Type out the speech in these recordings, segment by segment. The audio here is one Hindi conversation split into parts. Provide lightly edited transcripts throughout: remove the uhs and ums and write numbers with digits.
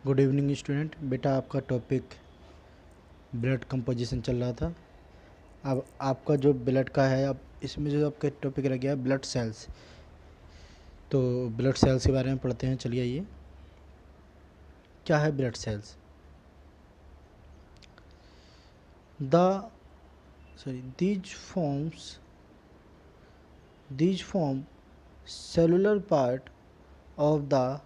Good evening student. बेटा आपका टॉपिक ब्लड कंपोजिशन चल रहा था। अब आपका जो ब्लड का है, अब इसमें जो आपका टॉपिक रह गया है ब्लड सेल्स। तो ब्लड सेल्स के बारे में पढ़ते हैं। चलिए आइए, क्या है blood cells? The sorry these form cellular part of the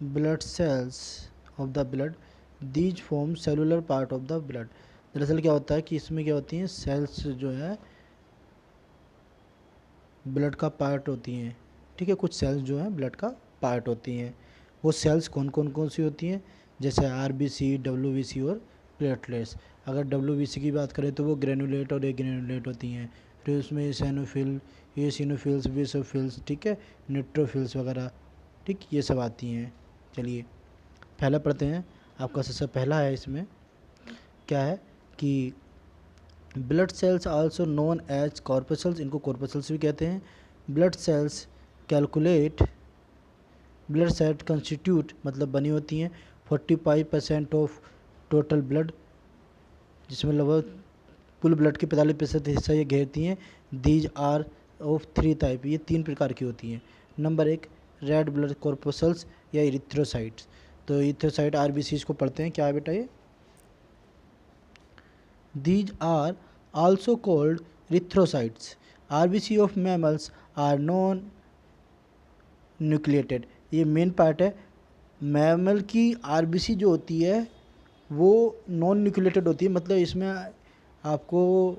blood cells of the blood. These form cellular part of the blood. दरअसल क्या होता है कि इसमें क्या होती हैं, सेल्स जो है ब्लड का पार्ट होती हैं। ठीक है, कुछ सेल्स जो हैं ब्लड का पार्ट होती हैं। वो सेल्स कौन सी होती हैं? जैसे आरबीसी, डब्ल्यूबीसी और प्लेटलेट्स। अगर डब्ल्यूबीसी की बात करें तो वो ग्रेनुलेट और एग्रेनुलेट होती हैं। फिर उसमें एसिनोफिल, एसिनोफिल्स, बेसोफिल्स, ठीक है, न्यूट्रोफिल्स वगैरह, ठीक, ये सब आती हैं। चलिए पहला पढ़ते हैं। आपका सबसे पहला है इसमें क्या है कि blood cells also known as corpuscles, इनको कॉर्पसल्स भी कहते हैं। Blood cells calculate, blood cell constitute मतलब बनी होती हैं 45% ऑफ टोटल ब्लड, जिसमें लगभग कुल ब्लड के 45% हिस्सा ये घेरती हैं। दीज आर ऑफ 3 टाइप, ये 3 प्रकार की होती हैं। नंबर 1 रेड ब्लड कॉर्पसल्स या इरिथ्रोसाइट्स। तो इरिथ्रोसाइट आरबीसीज को पढ़ते हैं। क्या है बेटा ये? These are also called erythrocytes. RBC of mammals are non-nucleated. ये मेन पार्ट है। मैमल की आरबीसी जो होती है वो नॉन न्यूक्लिएटेड होती है, मतलब इसमें आपको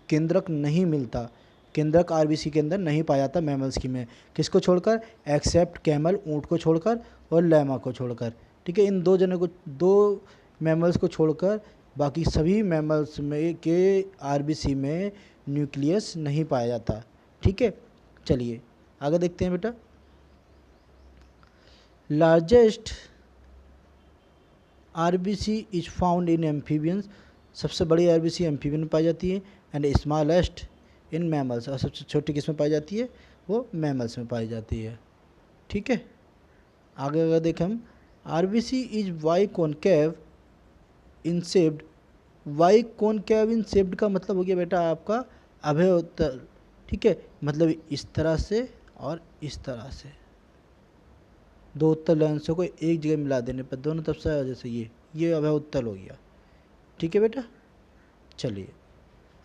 केंद्रक नहीं मिलता। केंद्रक आरबीसी के अंदर नहीं पाया जाता मैमल्स की में। किसको छोड़कर? एक्सेप्ट कैमल, ऊँट को छोड़कर और लैमा को छोड़कर। ठीक है, इन दो जनों को, दो मैमल्स को छोड़कर बाकी सभी मैमल्स में के आरबीसी में न्यूक्लियस नहीं पाया जाता। ठीक है, चलिए आगे देखते हैं बेटा। Largest RBC is found in amphibians, सबसे बड़ी आरबीसी एम्फीबियन में पाई जाती है। एंड स्मॉलेस्ट इन मैमल्स, और सबसे छोटी किस में पाई जाती है? वो मैमल्स में पाई जाती है। ठीक है, आगे अगर देखें हम, RBC is biconcave in shaped. Biconcave in shaped का मतलब हो गया बेटा आपका अभय उत्तल। ठीक है, मतलब इस तरह से और इस तरह से दो उत्तल लेंसों को एक जगह मिला देने पर दोनों तरफ से, जैसे ये अभय उत्तल हो गया। ठीक है बेटा, चलिए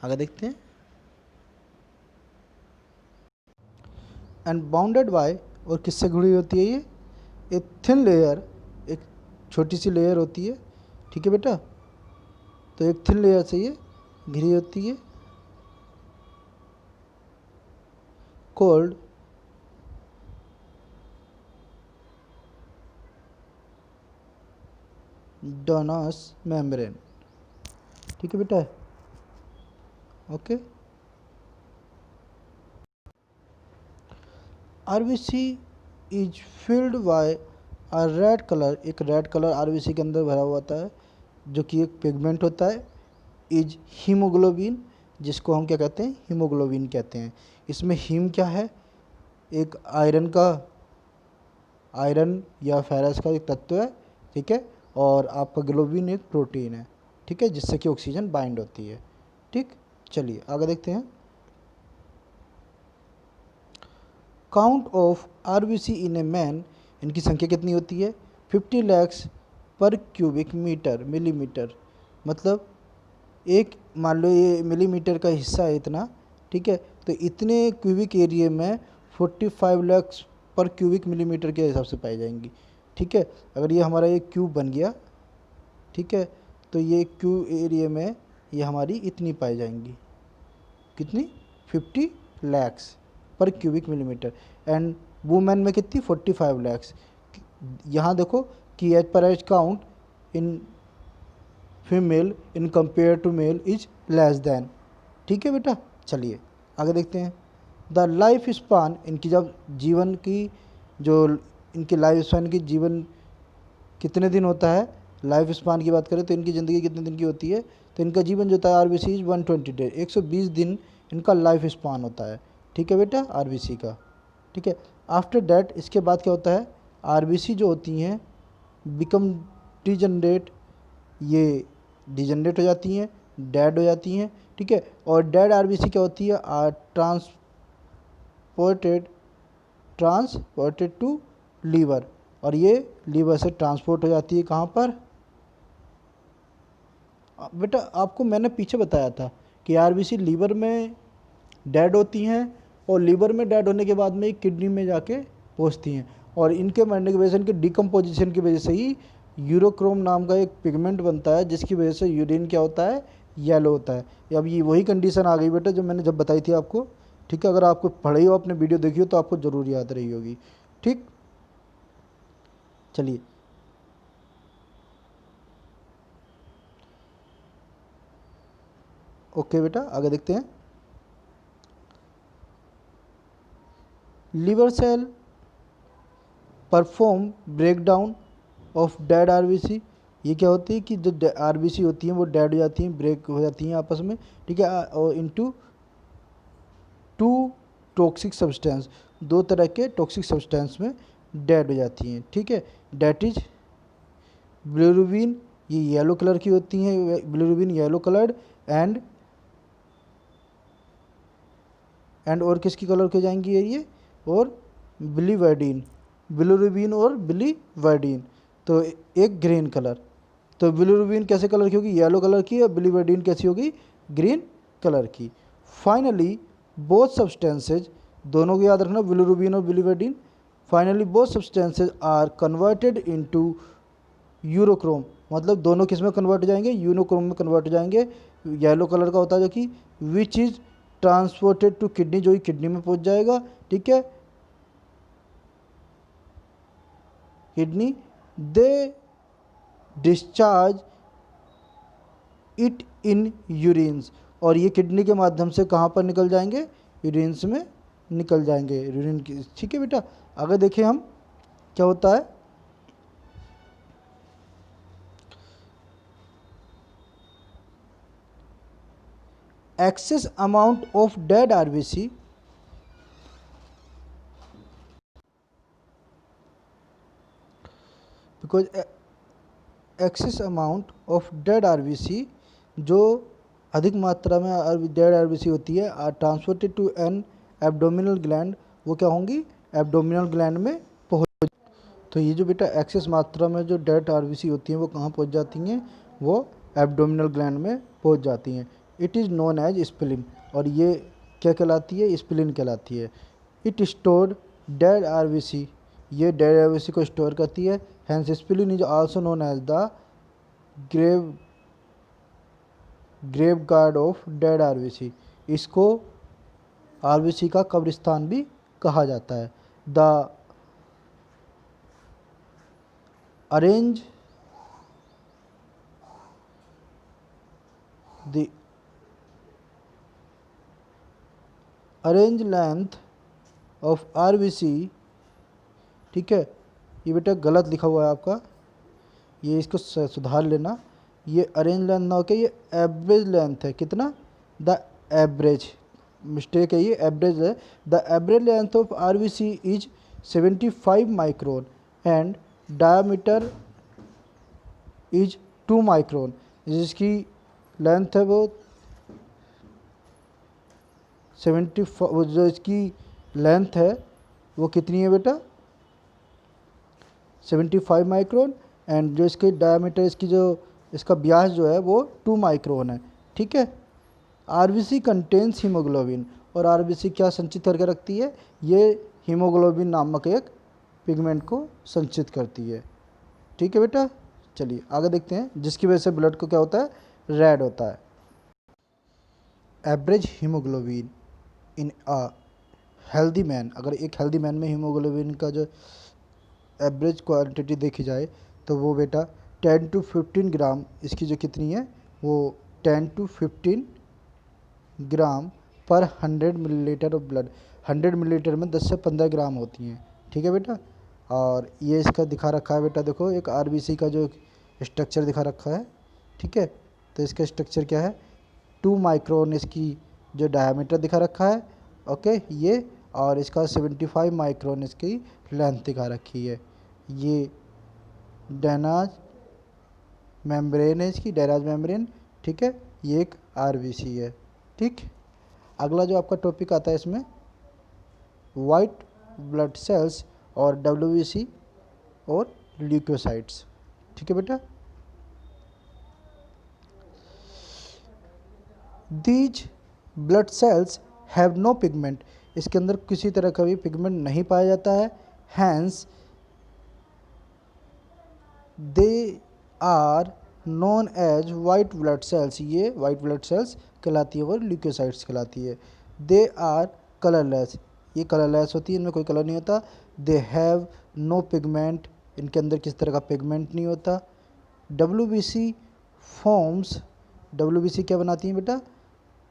आगे देखते हैं। एंड बाउंडेड बाय, और किससे जुड़ी होती है ये? एक थिन लेयर, एक छोटी सी लेयर होती है। ठीक है बेटा, तो एक थिन लेयर से ये घिरी होती है, कोल्ड डोनस मेम्ब्रेन। ठीक है बेटा, okay. RBC is filled by a red colour, एक रेड कलर आरबीसी के अंदर भरा हुआ होता है जो कि एक पिगमेंट होता है। इज हीमोग्लोबिन, जिसको हम क्या कहते हैं? हीमोग्लोबिन कहते हैं। इसमें हीम क्या है? एक आयरन या फेरस का एक तत्व है। ठीक है, और आपका ग्लोबिन एक प्रोटीन है। ठीक है, जिससे कि ऑक्सीजन बाइंड होती है। ठीक, चलिए आगे देखते हैं। Count of RBC in a man, इनकी संख्या कितनी होती है? 50 lakhs पर क्यूबिक मीटर, मिलीमीटर, मतलब एक, मान लो ये मिलीमीटर का हिस्सा है इतना। ठीक है, तो इतने क्यूबिक एरिया में 45 lakhs पर क्यूबिक मिलीमीटर के हिसाब से पाई जाएंगी। ठीक है, अगर ये हमारा एक क्यूब बन गया, ठीक है, तो ये क्यूब एरिया में ये हमारी इतनी पाई जाएंगी। कितनी? 50 lakhs पर क्यूबिक मिलीमीटर। एंड वुमेन में कितनी? 45 lakhs। यहाँ देखो कि एज पर age count in female in compare to male is less than. ठीक है बेटा, चलिए आगे देखते हैं। द लाइफ स्पान, इनकी जब जीवन की, जो इनकी लाइफ स्पान की जीवन कितने दिन होता है, लाइफ स्पान की बात करें तो इनकी ज़िंदगी कितने दिन की होती है? तो इनका जीवन जो होता है आरबीसी 120 डेज, 120 दिन इनका लाइफ स्पान होता है। ठीक है बेटा, आरबीसी का। ठीक है, आफ्टर डैट, इसके बाद क्या होता है? आरबीसी जो होती हैं बिकम डिजनरेट, ये डिजनरेट हो जाती हैं, डेड हो जाती हैं, ठीक है। और डेड आरबीसी क्या होती है, आर ट्रांसपोर्टेड टू लीवर, और ये लीवर से ट्रांसपोर्ट हो जाती है कहाँ पर। बेटा आपको मैंने पीछे बताया था कि आरबीसी लीवर में डेड होती हैं और लीवर में डेड होने के बाद में किडनी में जाके पहुंचती हैं, और इनके मरने की वजह से, इनके डिकम्पोजिशन की वजह से ही यूरोक्रोम नाम का एक पिगमेंट बनता है, जिसकी वजह से यूरिन क्या होता है, येलो होता है। अब ये वही कंडीशन आ गई बेटा जो मैंने जब बताई थी आपको, ठीक है। अगर आपको पढ़ी हो, आपने वीडियो देखी हो, तो आपको ज़रूर याद रही होगी, ठीक। चलिए ओके बेटा आगे देखते हैं। Liver cell perform breakdown of dead RBC. ये क्या होती है कि जो आरबीसी होती हैं वो डेड हो जाती हैं, ब्रेक हो जाती हैं आपस में, ठीक है, और इनटू टू टॉक्सिक सब्सटेंस, दो तरह के टॉक्सिक सब्सटेंस में डेड हो जाती हैं, ठीक है। डेट इज बिलिरुबिन, ये येलो कलर की होती हैं, बिलिरुबिन येलो कलर्ड, एंड और किसकी कलर की हो जाएंगी ये, और बिलीवर्डिन, बिलिरुबिन और बिलीवर्डिन, तो एक ग्रीन कलर। तो बिलिरुबिन कैसे कलर की होगी, येलो कलर की, और बिलीवर्डिन कैसी होगी, ग्रीन कलर की। फाइनली बोथ सब्सटेंसेज, दोनों को याद रखना, बिलिरुबिन और biliverdin, finally both substances are converted into urochrome, मतलब दोनों किस में कन्वर्ट हो जाएंगे, यूरोक्रोम में कन्वर्ट हो जाएंगे। येलो कलर का होता है जो कि which is transported to kidney, जो ही किडनी में पहुंच जाएगा, ठीक है, kidney, they discharge it in urines, और ये किडनी के माध्यम से कहाँ पर निकल जाएंगे, यूरिन्स में निकल जाएंगे, यूरिन की, ठीक है बेटा। अगर देखें हम क्या होता है, excess amount of dead RBC because excess amount of dead RBC, जो अधिक मात्रा में डेड आरबीसी होती है, are transported to an abdominal gland, वो क्या होंगी, एब्डोमिनल ग्लैंड में पहुँच। तो ये जो बेटा एक्सेस मात्रा में जो डेड आरबीसी होती हैं वो कहाँ पहुँच जाती हैं, वो एब्डोमिनल ग्लैंड में पहुँच जाती हैं। It is known as spleen, और ये क्या कहलाती है, स्प्लिन कहलाती है। इट स्टोर्ड डेड आरबीसी, ये डेड आरबीसी को स्टोर करती है। Hence spleen is also known as the graveyard of dead RBC, इसको आरबीसी का कब्रिस्तान भी कहा जाता है। The average the average length of RBC, ठीक है, ये बेटा गलत लिखा हुआ है आपका, ये इसको सुधार लेना, ये अरेंज लेंथ ना होकर ये एवरेज लेंथ है, कितना, द एवरेज, मिस्टेक है, ये एवरेज है। The average length of RBC is 75 micron and diameter is 2 micron, जिसकी लेंथ है वो 75, जो इसकी लेंथ है वो कितनी है बेटा, 75 माइक्रोन, एंड जो इसके डायमीटर, इसकी जो इसका व्यास जो है वो 2 माइक्रोन है, ठीक है। आरबीसी कंटेन्स हीमोग्लोबिन, और आरबीसी क्या संचित करके रखती है, ये हीमोग्लोबिन नामक एक पिगमेंट को संचित करती है, ठीक है बेटा। चलिए आगे देखते हैं, जिसकी वजह से ब्लड को क्या होता है, रेड होता है। Average haemoglobin in a healthy man, अगर एक हेल्दी मैन में हीमोग्लोबिन का जो एवरेज क्वांटिटी देखी जाए तो वो बेटा 10 to 15 ग्राम, इसकी जो कितनी है वो 10 to 15 ग्राम पर 100 मिलीलीटर ऑफ ब्लड, 100 मिलीलीटर में 10 से 15 ग्राम होती हैं, ठीक है बेटा। और ये इसका दिखा रखा है बेटा, देखो एक आरबीसी का जो स्ट्रक्चर दिखा रखा है, ठीक है। तो इसका स्ट्रक्चर क्या है, 2 माइक्रोन इसकी जो डायमीटर दिखा रखा है, ओके ये, और इसका 75 माइक्रोन इसकी लेंथ दिखा रखी है, ये डेनाज मेम्ब्रेन है, इसकी डेनाज मेम्ब्रेन, ठीक है। ये एक आरबीसी है, ठीक। अगला जो आपका टॉपिक आता है इसमें वाइट ब्लड सेल्स और डब्ल्यूबीसी और ल्यूकोसाइट्स, ठीक है बेटा। These blood cells have no pigment, इसके अंदर किसी तरह का भी पिगमेंट नहीं पाया जाता है। Hence they are known as white blood cells, ये वाइट ब्लड सेल्स कहलाती है और ल्यूकोसाइट्स कहलाती है। दे आर कलरलेस, ये कलरलेस होती है, इनमें कोई कलर नहीं होता। दे हैव नो पिगमेंट, इनके अंदर किस तरह का पिगमेंट नहीं होता। डब्ल्यूबीसी फॉर्म्स, डब्ल्यूबीसी क्या बनाती हैं बेटा,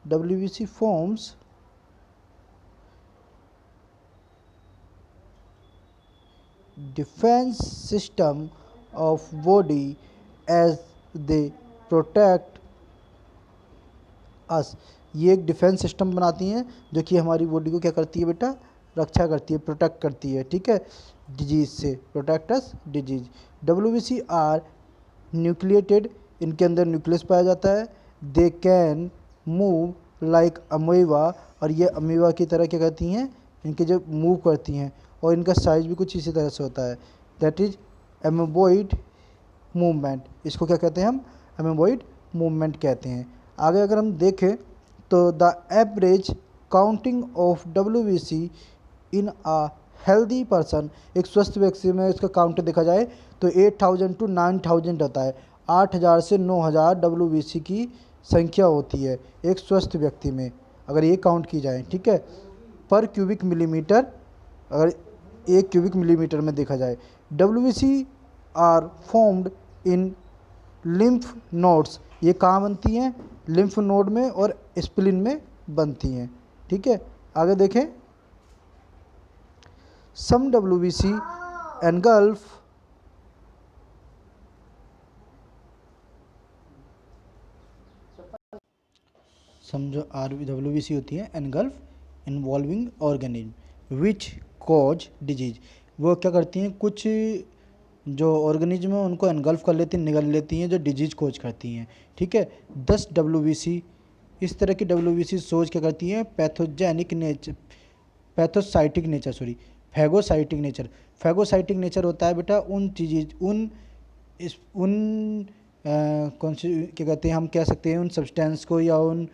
WBC forms defence system of body as they protect us, ये एक डिफेंस सिस्टम बनाती हैं जो कि हमारी बॉडी को क्या करती है बेटा, रक्षा करती है, प्रोटेक्ट करती है, ठीक है, डिजीज से, protect us disease. WBC are nucleated, इनके अंदर न्यूक्लियस पाया जाता है। They can move like amoeba, और ये अमीबा की तरह क्या करती हैं, इनके जो मूव करती हैं, और इनका साइज भी कुछ इसी तरह से होता है। दैट इज एमोबॉइड मूवमेंट, इसको क्या कहते हैं हम, एमोबॉइड मूवमेंट कहते हैं। आगे अगर हम देखें तो the average counting of WBC in a healthy person, एक स्वस्थ व्यक्ति में इसका काउंट देखा जाए तो 8000 to 9000 होता है। 8000 से 9000 डब्ल्यूबीसी की संख्या होती है एक स्वस्थ व्यक्ति में, अगर ये काउंट की जाए, ठीक है, पर क्यूबिक मिलीमीटर, अगर 1 क्यूबिक मिलीमीटर में देखा जाए। WBC are formed in lymph nodes, ये कहाँ बनती हैं, लिम्फ नोड में और स्प्लिन में बनती हैं, ठीक है। आगे देखें, सम डब्ल्यूबीसी एनगल्फ समझो डब्ल्यूबीसी होती है engulf involving organism which cause disease, वो क्या करती हैं, कुछ जो ऑर्गेनिज्म है उनको एनगल्फ कर लेती हैं, निगल लेती हैं, जो डिजीज कोज करती हैं, ठीक है। 10 डब्ल्यूबीसी, इस तरह की डब्ल्यूबीसी सोच क्या करती हैं, pathogenic nature, pathocytic nature, sorry phagocytic nature. Phagocytic nature होता है बेटा उन चीज़, उन कौन सी क्या कहते हैं, हम कह सकते हैं उन सब्सटेंस को, या उन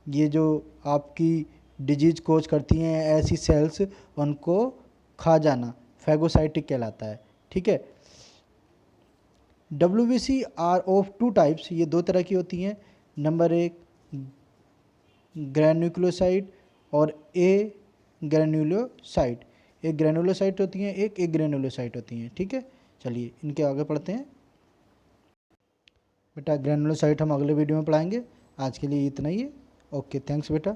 ये जो आपकी डिजीज कोज करती हैं ऐसी सेल्स, उनको खा जाना फैगोसाइटिक कहलाता है, ठीक है। डब्ल्यूबीसी आर ऑफ 2 टाइप्स, ये 2 तरह की होती हैं। नंबर 1 ग्रैन्युलोसाइट और ए ग्रैन्युलोसाइट, एक ग्रैन्युलोसाइट होती हैं, एक ग्रैन्युलोसाइट होती हैं, ठीक है। चलिए इनके आगे पढ़ते हैं बेटा। ग्रैन्युलोसाइट हम अगले वीडियो में पढ़ाएंगे, आज के लिए इतना ही है। ओके, थैंक्स बेटा।